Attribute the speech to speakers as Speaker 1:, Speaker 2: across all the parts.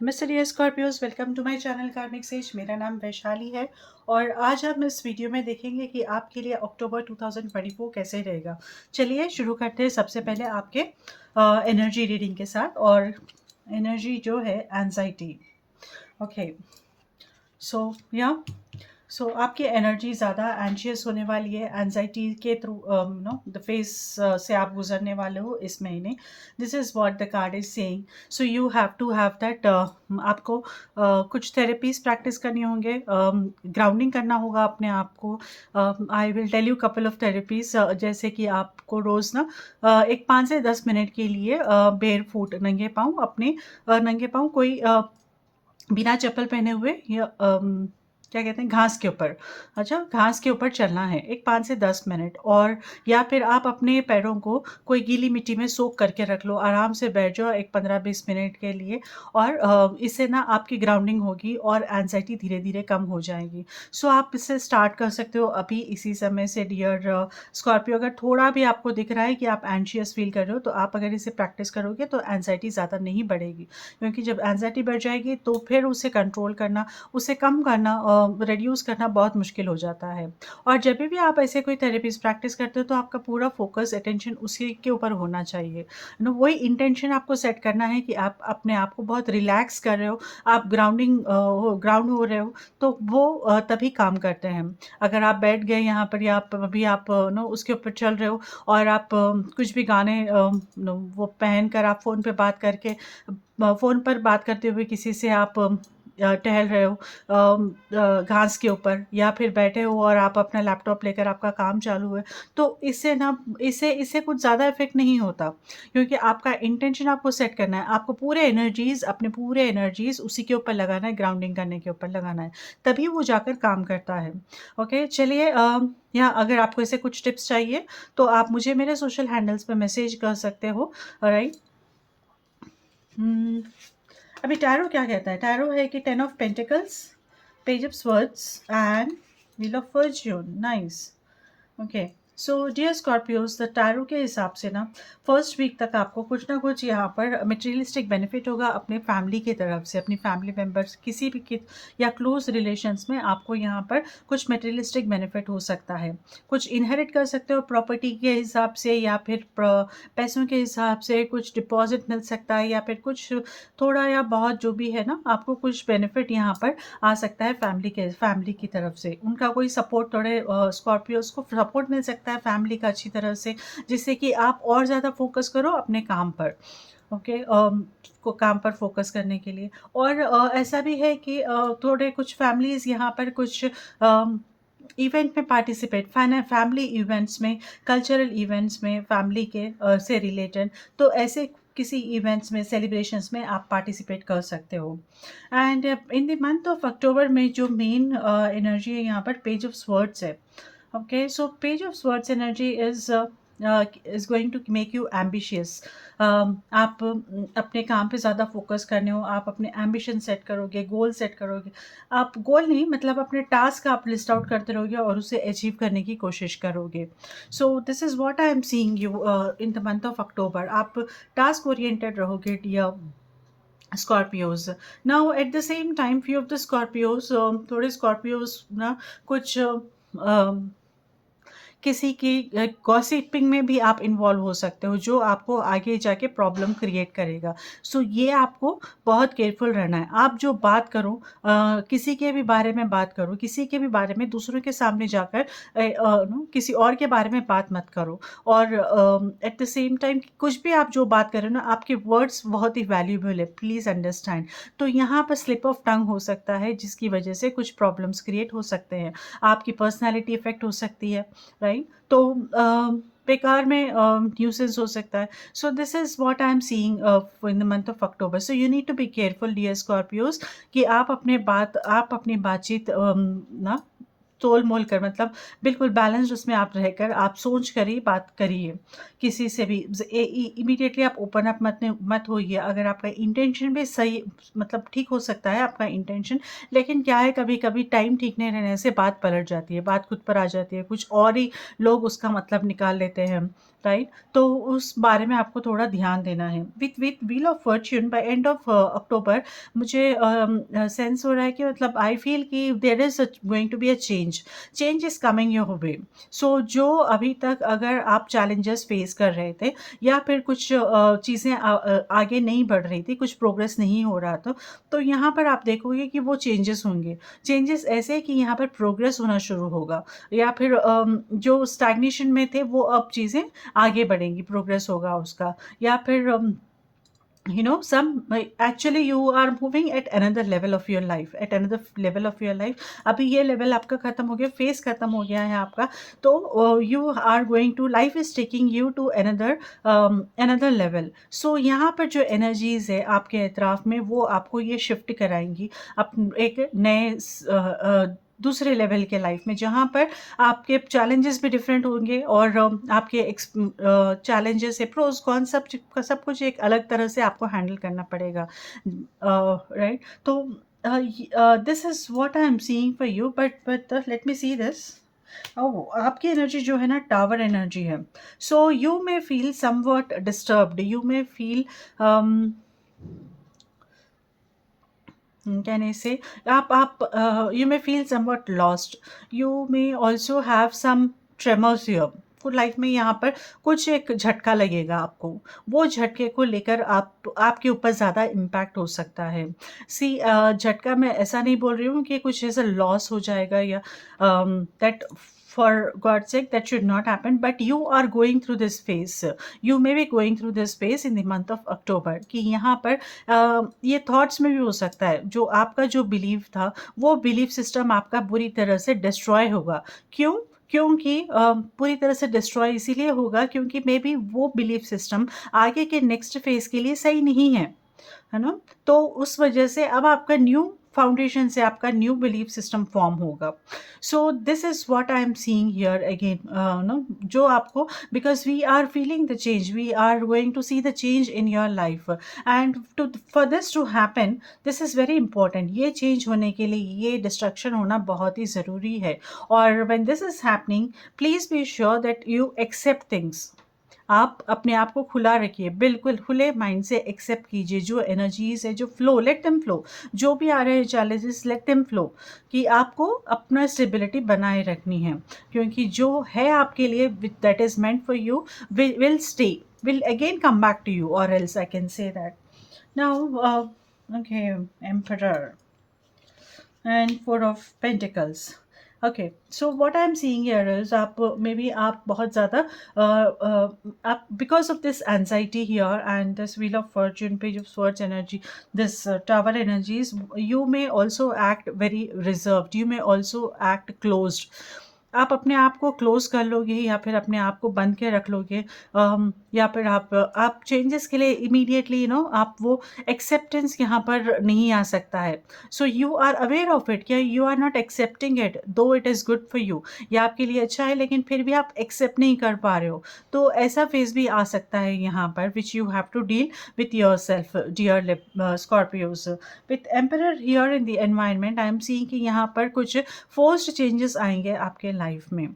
Speaker 1: नमस्ते dear Scorpios, welcome to my channel Karmic Sage. मेरा नाम वैशाली है और आज हम इस वीडियो में देखेंगे कि आपके लिए अक्टूबर 2024 कैसे रहेगा। चलिए शुरू करते हैं। सबसे पहले आपके एनर्जी रीडिंग के साथ। और एनर्जी जो है एंजाइटी। ओके, सो या आपकी एनर्जी ज़्यादा एंशियस होने वाली है, एंजाइटी के थ्रू द फेस से आप गुजरने वाले हो इस महीने। This is what the card is saying. So you have to have that. आपको कुछ थेरेपीज प्रैक्टिस करनी होंगे, ग्राउंडिंग करना होगा अपने आप को। I will tell you couple of therapies, जैसे कि आपको रोज़ ना एक 5 से 10 मिनट के लिए बेयर फुट, नंगे पाँव, अपने नंगे पाँव कोई बिना चप्पल पहने हुए या क्या कहते हैं, घास के ऊपर। अच्छा, घास के ऊपर चलना है एक 5 से 10 मिनट। और या फिर आप अपने पैरों को कोई गीली मिट्टी में सोख करके रख लो, आराम से बैठ जाओ एक 15-20 मिनट के लिए। और इससे ना आपकी ग्राउंडिंग होगी और एंजाइटी धीरे धीरे कम हो जाएगी। सो आप इससे स्टार्ट कर सकते हो अभी इसी समय से डियर स्कॉर्पियो। अगर थोड़ा भी आपको दिख रहा है कि आप एंशियस फील कर रहे हो, तो आप अगर इसे प्रैक्टिस करोगे तो एंजाइटी ज़्यादा नहीं बढ़ेगी। क्योंकि जब एंजाइटी बढ़ जाएगी तो फिर उसे कंट्रोल करना, उसे कम करना, रिड्यूस करना बहुत मुश्किल हो जाता है। और जब भी आप ऐसे कोई थेरेपीज़ प्रैक्टिस करते हो तो आपका पूरा फ़ोकस, अटेंशन उसी के ऊपर होना चाहिए। वही इंटेंशन आपको सेट करना है कि आप अपने आप को बहुत रिलैक्स कर रहे हो, आप ग्राउंड हो रहे हो, तो वो तभी काम करते हैं। अगर आप बैठ गए यहाँ पर या आप अभी आप उसके ऊपर चल रहे हो और आप कुछ भी गाने वो पहनकर आप फ़ोन पे बात करके, फ़ोन पर बात करते हुए किसी से आप टहल रहे हो घास के ऊपर, या फिर बैठे हो और आप अपना लैपटॉप लेकर आपका काम चालू है, तो इससे ना इससे इससे कुछ ज़्यादा इफ़ेक्ट नहीं होता। क्योंकि आपका इंटेंशन आपको सेट करना है, आपको अपने पूरे एनर्जीज़ उसी के ऊपर लगाना है, ग्राउंडिंग करने के ऊपर लगाना है, तभी वो जाकर काम करता है। ओके, चलिए या अगर आपको ऐसे कुछ टिप्स चाहिए तो आप मुझे मेरे सोशल हैंडल्स पे मैसेज कर सकते हो। राइट। अभी टैरो क्या कहता है? टैरो है कि 10 of pentacles, page of swords and wheel of fortune. Nice. Okay, so dear Scorpios, the tarot के हिसाब से ना फर्स्ट वीक तक आपको कुछ ना कुछ यहाँ पर मटेरियलिस्टिक बेनिफिट होगा अपने फैमिली की तरफ से, अपनी फैमिली मेम्बर्स किसी भी की या क्लोज रिलेशंस में आपको यहाँ पर कुछ मटेरियलिस्टिक बेनिफिट हो सकता है। कुछ इनहेरिट कर सकते हो प्रॉपर्टी के हिसाब से, या फिर पैसों के हिसाब से कुछ डिपॉजिट मिल सकता है, या फिर कुछ थोड़ा या बहुत जो भी है ना, आपको कुछ बेनिफिट यहाँ पर आ सकता है फैमिली की तरफ से। उनका कोई सपोर्ट, थोड़े स्कॉर्पियोज को सपोर्ट मिल सकता है फैमिली का अच्छी तरह से, जिससे कि आप और ज़्यादा फोकस करो अपने काम पर। ओके, को काम पर फोकस करने के लिए। और ऐसा भी है कि थोड़े कुछ फैमिलीज़ यहाँ पर कुछ इवेंट में पार्टिसिपेट, फैमिली इवेंट्स में, कल्चरल इवेंट्स में, फैमिली के से रिलेटेड, तो ऐसे किसी इवेंट्स में, सेलिब्रेशंस में आप पार्टिसिपेट कर सकते हो। And in the month of October में जो मेन एनर्जी है यहाँ पर पेज ऑफ स्वर्ड्स है। Okay, so page of swords energy is going to make you ambitious. आप अपने काम पे ज़्यादा फोकस करने हो, आप अपने एम्बिशन सेट करोगे, गोल सेट करोगे। आप गोल नहीं, मतलब अपने टास्क आप लिस्ट आउट करते रहोगे और उसे अचीव करने की कोशिश करोगे। सो this is what I am seeing you in the month of अक्टूबर। आप टास्क ओरिएंटेड रहोगे dear Scorpios. Now at the same time, few of the Scorpios, थोड़े Scorpios ना कुछ किसी की गॉसिपिंग में भी आप इन्वॉल्व हो सकते हो, जो आपको आगे जाके प्रॉब्लम क्रिएट करेगा। सो ये आपको बहुत केयरफुल रहना है। आप जो बात करो, किसी के भी बारे में बात करो, किसी के भी बारे में दूसरों के सामने जाकर किसी और के बारे में बात मत करो। और एट द सेम टाइम कुछ भी आप जो बात कर रहे हो ना, आपके वर्ड्स बहुत ही वैल्यूएबल है, प्लीज़ अंडरस्टैंड। तो यहाँ पर स्लिप ऑफ टंग हो सकता है, जिसकी वजह से कुछ प्रॉब्लम्स क्रिएट हो सकते हैं, आपकी पर्सनैलिटी इफेक्ट हो सकती है। राइट। तो बेकार में न्यूसेंस हो सकता है। So this is what I am seeing in the month of October. So you need to be careful dear Scorpios, कि आप अपनी बातचीत ना तोल मोल कर, मतलब बिल्कुल बैलेंस्ड उसमें आप रहकर आप सोच कर ही बात करिए किसी से भी। इमीडिएटली आप ओपन अप मत होइए। अगर आपका इंटेंशन भी सही, मतलब ठीक हो सकता है आपका इंटेंशन, लेकिन क्या है, कभी कभी टाइम ठीक नहीं रहने से बात पलट जाती है, बात खुद पर आ जाती है, कुछ और ही लोग उसका मतलब निकाल लेते हैं। राइट? तो उस बारे में आपको थोड़ा ध्यान देना है। With wheel of fortune by end of October मुझे सेंस हो रहा है कि मतलब आई फील कि there is going to be a change is coming your way. So जो अभी तक अगर आप चैलेंजेस फेस कर रहे थे या फिर कुछ चीज़ें आगे नहीं बढ़ रही थी, कुछ प्रोग्रेस नहीं हो रहा था, तो यहाँ पर आप देखोगे कि वो चेंजेस होंगे। चेंजेस ऐसे कि यहाँ पर प्रोग्रेस होना शुरू होगा, या फिर जो स्टैग्नेशन में थे वो अब चीज़ें आगे बढ़ेंगी, प्रोग्रेस होगा उसका, या फिर some actually you are moving at another level of your life, at another level of your life। अभी ये लेवल आपका खत्म हो गया, फेस खत्म हो गया है आपका, तो you are going to, life is taking you to another level. So यहाँ पर जो एनर्जीज है आपके एतराफ़ में वो आपको ये शिफ्ट कराएंगी एक नए दूसरे लेवल के लाइफ में, जहाँ पर आपके चैलेंजेस भी डिफरेंट होंगे और आपके चैलेंजेस है, प्रोज कॉन, सब कुछ एक अलग तरह से आपको हैंडल करना पड़ेगा, राइट? तो this is what I am seeing for you, but let me see this. Oh, आपकी एनर्जी जो है ना टावर एनर्जी है। So you may feel somewhat disturbed, you may feel can I say, आप you may feel somewhat lost, you may also have some tremors here। को life में यहाँ पर कुछ एक झटका लगेगा आपको, वो झटके को लेकर आपके ऊपर ज़्यादा इम्पैक्ट हो सकता है। झटका मैं ऐसा नहीं बोल रही हूँ कि कुछ ऐसा लॉस हो जाएगा या that, for God's sake, that should not happen, but you are going through this phase, you may be going through this phase in the month of October, कि यहाँ पर ये थॉट्स में भी हो सकता है, जो आपका जो बिलीव था वो बिलीफ सिस्टम आपका बुरी तरह से डिस्ट्रॉय होगा। क्योंकि पूरी तरह से डिस्ट्रॉय इसीलिए होगा क्योंकि मे बी वो बिलीफ सिस्टम आगे के नेक्स्ट फेज के लिए सही नहीं है ना? तो उस वजह से अब आपका न्यू फाउंडेशन से आपका न्यू बिलीफ सिस्टम फॉर्म होगा। So this is what I am seeing here again, no, जो आपको, because we are feeling the change, we are going to see the change in your life, and to for this to happen, this is very important. ये change होने के लिए ये destruction होना बहुत ही ज़रूरी है। और when this is happening, please be sure that you accept things. आप अपने आप को खुला रखिए, बिल्कुल खुले माइंड से एक्सेप्ट कीजिए जो एनर्जीज है, जो फ्लो, लेट देम फ्लो, जो भी आ रहे हैं चैलेंजेस, लेट देम फ्लो, कि आपको अपना स्टेबिलिटी बनाए रखनी है, क्योंकि जो है आपके लिए that is meant for you will stay, will again come back to you, और else I can say that. Now okay, emperor and four of pentacles. Okay, so what I am seeing here is, आप maybe आप बहुत ज़्यादा आप, because of this anxiety here and this wheel of fortune, page of swords energy, this tower energies, you may also act very reserved, you may also act closed। आप अपने आप को close कर लोगे या फिर अपने आप को बंद के रख लोगे, या फिर आप चेंजेस के लिए इमीडिएटली आप वो एक्सेप्टेंस यहाँ पर नहीं आ सकता है। So you are aware of it, क्या you are not accepting it, though it is good for you, ये आपके लिए अच्छा है, लेकिन फिर भी आप एक्सेप्ट नहीं कर पा रहे हो। तो ऐसा फेज भी आ सकता है यहाँ पर, which you have to deal with yourself, dear Scorpios. With emperor here in the environment, I am seeing कि यहाँ पर कुछ फोर्स्ड चेंजेस आएंगे आपके लाइफ में,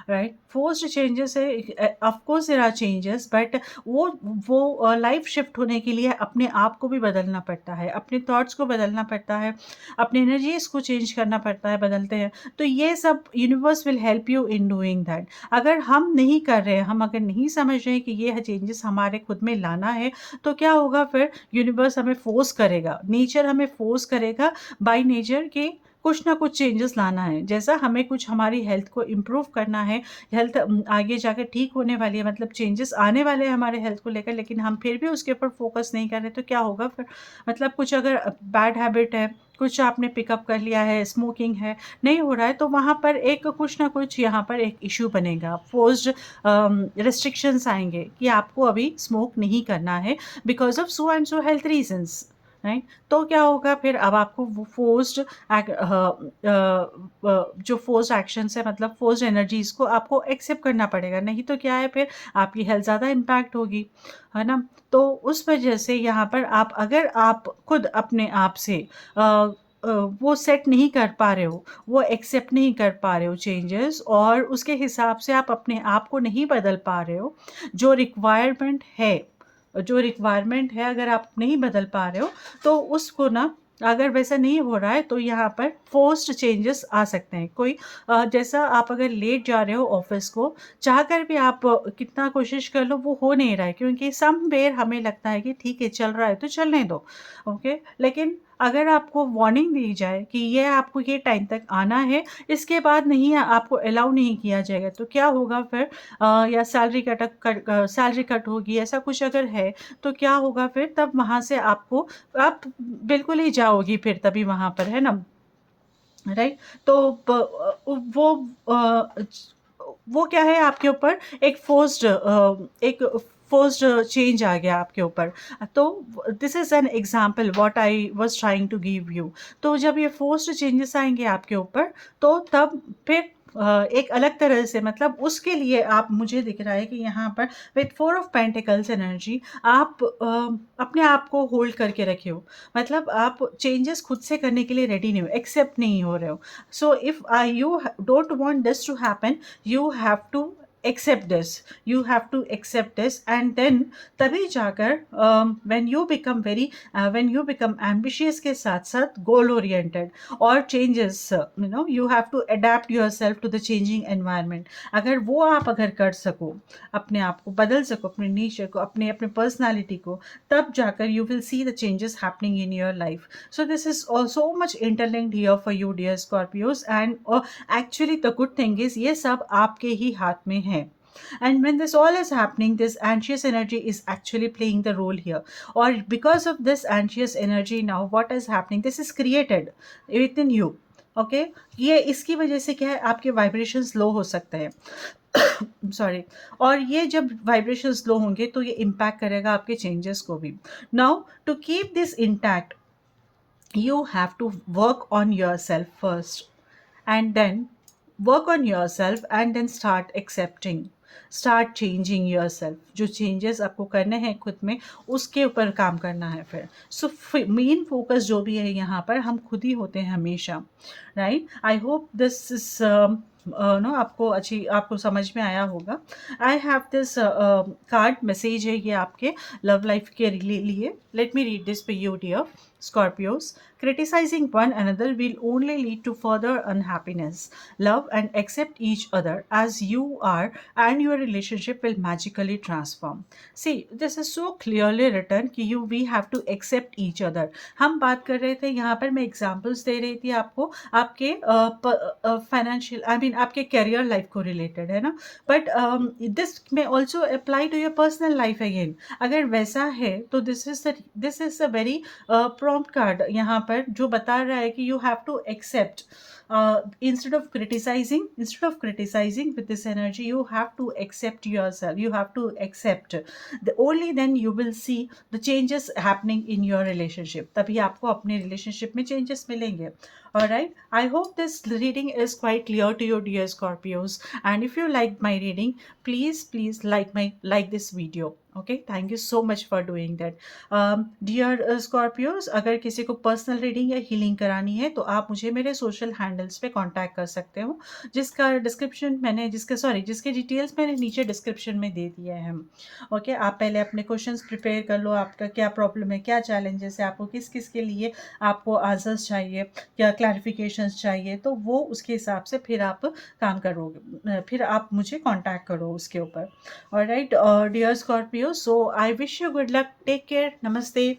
Speaker 1: राइट? फोर्स्ड चेंजेस है, of course there are changes, but वो लाइफ शिफ्ट होने के लिए अपने आप को भी बदलना पड़ता है, अपने थॉट्स को बदलना पड़ता है, अपने एनर्जीज को चेंज करना पड़ता है, बदलते हैं। तो ये सब universe will help you in doing that. अगर हम नहीं कर रहे हैं, हम अगर नहीं समझ रहे हैं कि ये चेंजेस हमारे खुद में लाना है, तो क्या होगा फिर? यूनिवर्स हमें फोर्स करेगा, नेचर हमें फोर्स करेगा बाय नेचर कि कुछ ना कुछ चेंजेस लाना है। जैसा हमें कुछ हमारी हेल्थ को इम्प्रूव करना है, हेल्थ आगे जाकर ठीक होने वाली है, मतलब चेंजेस आने वाले हैं हमारे हेल्थ को लेकर, लेकिन हम फिर भी उसके ऊपर फोकस नहीं कर रहे, तो क्या होगा फिर? मतलब कुछ अगर बैड हैबिट है, कुछ आपने पिकअप कर लिया है, स्मोकिंग है, नहीं हो रहा है, तो वहाँ पर एक कुछ ना कुछ यहाँ पर एक इशू बनेगा, फोर्स्ड रिस्ट्रिक्शंस आएंगे कि आपको अभी स्मोक नहीं करना है because of so and so health reasons, right? तो क्या होगा फिर? अब आपको वो फोर्स्ड जो फोर्स्ड एक्शंस है, मतलब फोर्स्ड एनर्जीज को आपको एक्सेप्ट करना पड़ेगा, नहीं तो क्या है फिर? आपकी हेल्थ ज़्यादा इम्पैक्ट होगी, है ना? तो उस वजह से यहाँ पर अगर आप खुद अपने आप से वो सेट नहीं कर पा रहे हो, वो एक्सेप्ट नहीं कर पा रहे हो चेंजेस, और उसके हिसाब से आप अपने आप को नहीं बदल पा रहे हो। जो रिक्वायरमेंट है अगर आप नहीं बदल पा रहे हो, तो उसको ना, अगर वैसा नहीं हो रहा है तो यहाँ पर फोर्स्ड चेंजेस आ सकते हैं। कोई जैसा आप अगर लेट जा रहे हो ऑफिस को, चाह कर भी आप कितना कोशिश कर लो वो हो नहीं रहा है, क्योंकि समवेयर हमें लगता है कि ठीक है चल रहा है तो चलने दो, ओके। लेकिन अगर आपको वार्निंग दी जाए कि ये आपको ये टाइम तक आना है, इसके बाद नहीं आपको अलाउ नहीं किया जाएगा, तो क्या होगा फिर? या सैलरी कट होगी, ऐसा कुछ अगर है तो क्या होगा फिर? तब वहाँ से आप बिल्कुल ही जाओगी फिर तभी वहाँ पर, है ना? राइट? तो वो क्या है आपके ऊपर, एक फोर्स्ड चेंज आ गया आपके ऊपर। तो this is an example what I was trying to give you. तो जब ये फोर्स्ड चेंजेस आएंगे आपके ऊपर, तो तब फिर एक अलग तरह से, मतलब उसके लिए आप, मुझे दिख रहा है कि यहाँ पर विथ 4 ऑफ पेंटिकल्स एनर्जी आप अपने आप को होल्ड करके रखे हो। मतलब आप चेंजेस खुद से करने के लिए रेडी नहीं हो, एक्सेप्ट नहीं हो रहे हो। So if you don't want this to happen, you have to accept this, and then तभी जाकर when you become ambitious के साथ साथ goal oriented और changes, you have to adapt yourself to the changing environment। अगर कर सको, अपने आप को बदल सको, अपने नेचर को, अपने अपने पर्सनालिटी को, तब जाकर you will see the changes happening in your life। So this is so much interlinked here for you, dear Scorpios, and actually the good thing is ये सब आपके ही हाथ में है। And when this all is happening, this anxious energy is actually playing the role here, or because of this anxious energy, now what is happening, this is created within you, okay। ये इसकी वजह से क्या है, आपके vibrations लो हो सकते हैं, सॉरी। और ये जब वाइब्रेशंस लो होंगे तो ये इम्पैक्ट करेगा आपके चेंजेस को भी। Now to keep this intact, you have to work on yourself first, and then start changing yourself। जो changes आपको करने हैं खुद में, उसके ऊपर काम करना है फिर। सो मेन फोकस जो भी है यहाँ पर, हम खुद ही होते हैं हमेशा, right? I hope this is no आपको समझ में आया होगा। आई हैव दिस कार्ड मैसेज है, ये आपके लव लाइफ के लिए। Let me read this for you, dear Scorpios। Criticizing one another will only lead to further unhappiness. Love and accept each other as you are, and your relationship will magically transform। See, this is so clearly written कि we have to accept each other। हम बात कर रहे थे यहाँ पर, मैं examples दे रही थी आपको, आपके फाइनेंशियल, आपके करियर लाइफ को रिलेटेड, है ना? But this may also apply to your personal life again. अगर वैसा है तो this is a very prompt card यहाँ पर, जो बता रहा है कि you have to accept, instead of criticizing with this energy, you have to accept yourself, you have to accept, only then you will see the changes happening in your relationship। तभी आपको अपने relationship में changes मिलेंगे। Alright, I hope this reading is quite clear to you, dear Scorpios, and if you liked my reading, please like this video, okay। Thank you so much for doing that। Dear Scorpios, अगर किसी को personal reading या healing करानी है तो आप मुझे मेरे सोशल हैंडल्स पे कांटेक्ट कर सकते हो, जिसके डिटेल्स मैंने नीचे डिस्क्रिप्शन में दे दिए हैं, ओके। आप पहले अपने क्वेश्चंस प्रिपेयर कर लो, आपका क्या प्रॉब्लम है, क्या चैलेंजेस है, आपको किस किस के लिए आपको आंसर्स चाहिए, क्या क्लैरिफिकेशंस चाहिए, तो वो उसके हिसाब से फिर आप काम करोगे, फिर आप मुझे कांटेक्ट करो उसके ऊपर। Alright dear Scorpio, so I wish you good luck, take care, नमस्ते।